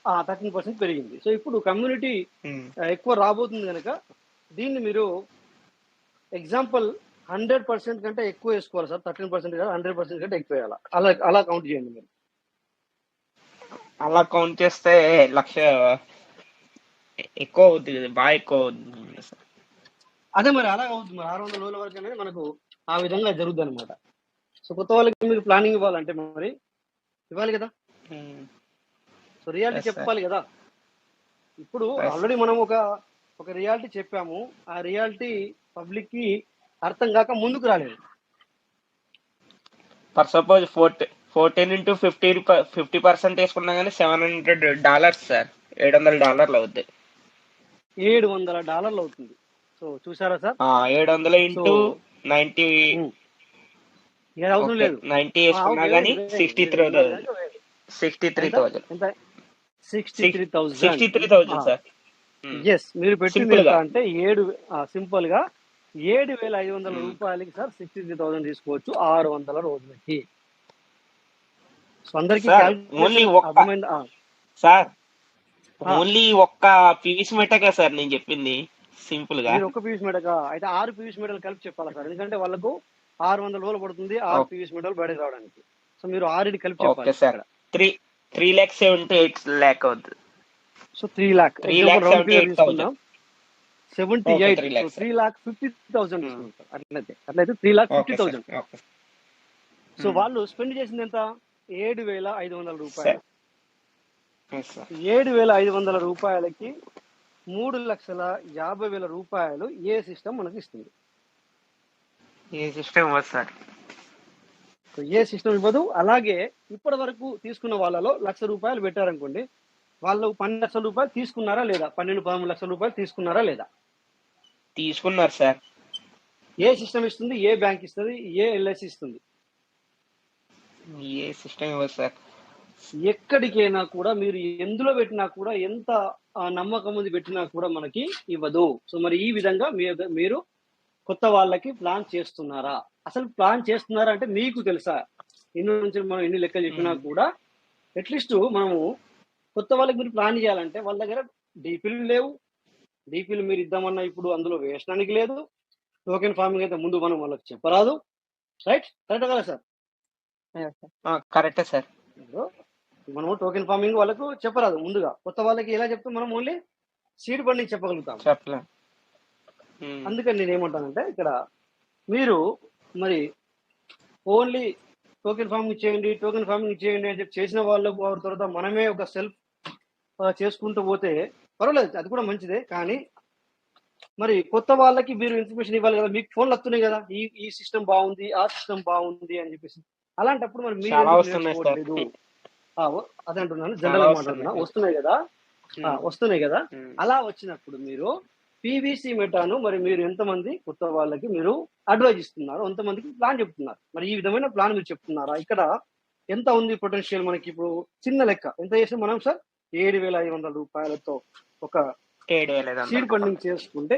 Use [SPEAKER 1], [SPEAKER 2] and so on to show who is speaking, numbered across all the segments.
[SPEAKER 1] 13% పెరిగింది. సో ఇప్పుడు కమ్యూనిటీ ఎక్కువ రాబోతుంది కనుక దీన్ని మీరు ఎగ్జాంపుల్ 100% కంటే ఎక్కువ వేసుకోవాలి సార్. 13% కాదు, 100% కంటే ఎక్కువ వేయాలి. అలా కౌంట్ చేయండి మీరు.
[SPEAKER 2] అలా కౌంట్ చేస్తే 1,00,000 ఎక్కువ అవుతుంది, బాగా ఎక్కువ అవుతుంది సార్.
[SPEAKER 1] అదే మరి అలాగ అవుతుంది. మరి 600 రోజుల వరకు అనేది మనకు ఆ విధంగా జరుగుతుంది అనమాట. సో కొత్త వాళ్ళకి మీరు ప్లానింగ్ ఇవ్వాలంటే మరి ఇవ్వాలి కదా. సో రియాలిటీ చెప్పాలి కదా. ఇప్పుడు ఆల్రెడీ మనం ఒక రియాలిటీ చెప్పాము. ఆ రియాలిటీ పబ్లిక్ కి అర్థం కాక ముందుకు రాలేదు.
[SPEAKER 2] ఫర్ సపోజ్ 14 into 50% వేసుకున్నా కానీ $700 సార్. $700 అవుద్ది.
[SPEAKER 1] $700 అవుతుంది. సో చూసారా సార్,
[SPEAKER 2] 700 into 90
[SPEAKER 1] అవసరం లేదు.
[SPEAKER 2] 90 వేసుకున్నా కానీ 63,000.
[SPEAKER 1] ఎంత?
[SPEAKER 2] 63,000 సార్.
[SPEAKER 1] ఎస్, మీరు పెట్టింది ఎంత అంటే సింపుల్ గా 7,500 రూపాయలకి సార్ 63,000 తీసుకోవచ్చు 600 రోజులకి. సో అందరికి
[SPEAKER 2] సార్ ఓన్లీ ఒక్క PVCMETA సార్ నేను చెప్పింది సింపుల్ గా.
[SPEAKER 1] మీరు ఒక్క PVCMETA అయితే 6 PVCMETA కలిపి చెప్పాలి సార్. ఎందుకంటే వాళ్ళకు 600 రోజులు పడుతుంది 6 PVCMETA బయటకు రావడానికి. సో మీరు 6 కలిపి చెప్పాలి.
[SPEAKER 2] Okay sir. 3,78,00,000 అవుతుంది.
[SPEAKER 1] సో 3,00,000 78. సో 3,50,000 అట్లయితే 3,50,000. సో వాళ్ళు స్పెండ్ చేసింది ఎంత? 7,500 రూపాయలు. 7,500 రూపాయలకి 3,50,000 రూపాయలు ఏ సిస్టమ్ మనకి ఇస్తుంది?
[SPEAKER 2] ఏ సిస్టమ్ ఇవ్వదు సార్.
[SPEAKER 1] ఏ సిస్టమ్ ఇవ్వదు. అలాగే ఇప్పటి వరకు తీసుకున్న వాళ్ళలో 1,00,000 రూపాయలు పెట్టారనుకోండి, వాళ్ళు 12 లక్షల రూపాయలు తీసుకున్నారా లేదా? 12-13 లక్షల రూపాయలు తీసుకున్నారా లేదా?
[SPEAKER 2] తీసుకున్నారు సార్.
[SPEAKER 1] ఏ సిస్టమ్ ఇస్తుంది? ఏ బ్యాంక్ ఇస్తుంది? ఏ ఎల్ఐసి ఇస్తుంది?
[SPEAKER 2] ఏ సిస్టమ్ ఇవ్వదు సార్.
[SPEAKER 1] ఎక్కడికైనా కూడా మీరు ఎందులో పెట్టినా కూడా, ఎంత నమ్మకం ఉంది పెట్టినా కూడా మనకి ఇవ్వదు. సో మరి ఈ విధంగా మీరు కొత్త వాళ్ళకి ప్లాన్ చేస్తున్నారా? అసలు ప్లాన్ చేస్తున్నారా అంటే మీకు తెలుసా? ఇన్ని నుంచి మనం ఎన్ని లెక్కలు చెప్పినా కూడా అట్లీస్ట్ మనము కొత్త వాళ్ళకి మీరు ప్లాన్ చేయాలంటే వాళ్ళ దగ్గర డీపీలు లేవు. డీపీలు మీరు ఇద్దామన్నా ఇప్పుడు అందులో వేయడానికి లేదు. టోకెన్ ఫార్మింగ్ అయితే ముందు మనం వాళ్ళకి చెప్పరాదు. రైట్? కరెక్ట్ కదా సార్?
[SPEAKER 2] కరెక్టే సార్.
[SPEAKER 1] మనము టోకెన్ ఫార్మింగ్ వాళ్ళకు చెప్పరాదు ముందుగా. కొత్త వాళ్ళకి ఎలా చెప్తాం? మనం ఓన్లీ సీడ్ ఫండింగ్ చెప్పగలుగుతాం. అందుకని నేను ఏమంటానంటే ఇక్కడ మీరు మరి ఓన్లీ టోకెన్ ఫార్మింగ్ చేయండి అని చెప్పి చేసిన వాళ్ళకు తర్వాత మనమే ఒక సెల్ఫ్ చేసుకుంటూ పోతే పర్వాలేదు, అది కూడా మంచిదే. కానీ మరి కొత్త వాళ్ళకి మీరు ఇన్ఫర్మేషన్ ఇవ్వాలి కదా. మీకు ఫోన్లు వస్తున్నాయి కదా, ఈ సిస్టమ్ బాగుంది, ఆ సిస్టమ్ బాగుంది అని చెప్పేసి. అలాంటప్పుడు మరి మీరు నేర్చుకోవట్లేదు. అదే అంటున్నాను, జనరల్ గా మాట్లాడుతున్నా. వస్తున్నాయి కదా. అలా వచ్చినప్పుడు మీరు PVCMETAను మరి మీరు ఎంతమంది కొత్త వాళ్ళకి మీరు అడ్వైజ్ ఇస్తున్నారు, ఎంతమందికి ప్లాన్ చెప్తున్నారు? మరి ఈ విధమైన ప్లాన్ మీరు చెప్తున్నారా? ఇక్కడ ఎంత ఉంది పొటెన్షియల్ మనకి? ఇప్పుడు చిన్న లెక్క ఎంత చేసాం మనం సార్? 7,500 రూపాయలతో ఒక సీడ్ ఫండింగ్ చేసుకుంటే,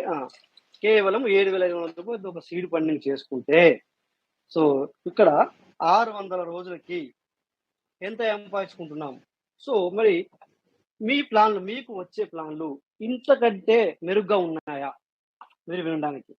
[SPEAKER 1] కేవలం 7,500 రూపాయలతో ఒక సీడ్ ఫండింగ్ చేసుకుంటే, సో ఇక్కడ 600 రోజులకి ఎంత సంపాదించుకుంటున్నాం? సో మరి మీ ప్లాన్లు, మీకు వచ్చే ప్లాన్లు ఇంతకంటే మెరుగ్గా ఉన్నాయా మీరు వినడానికి?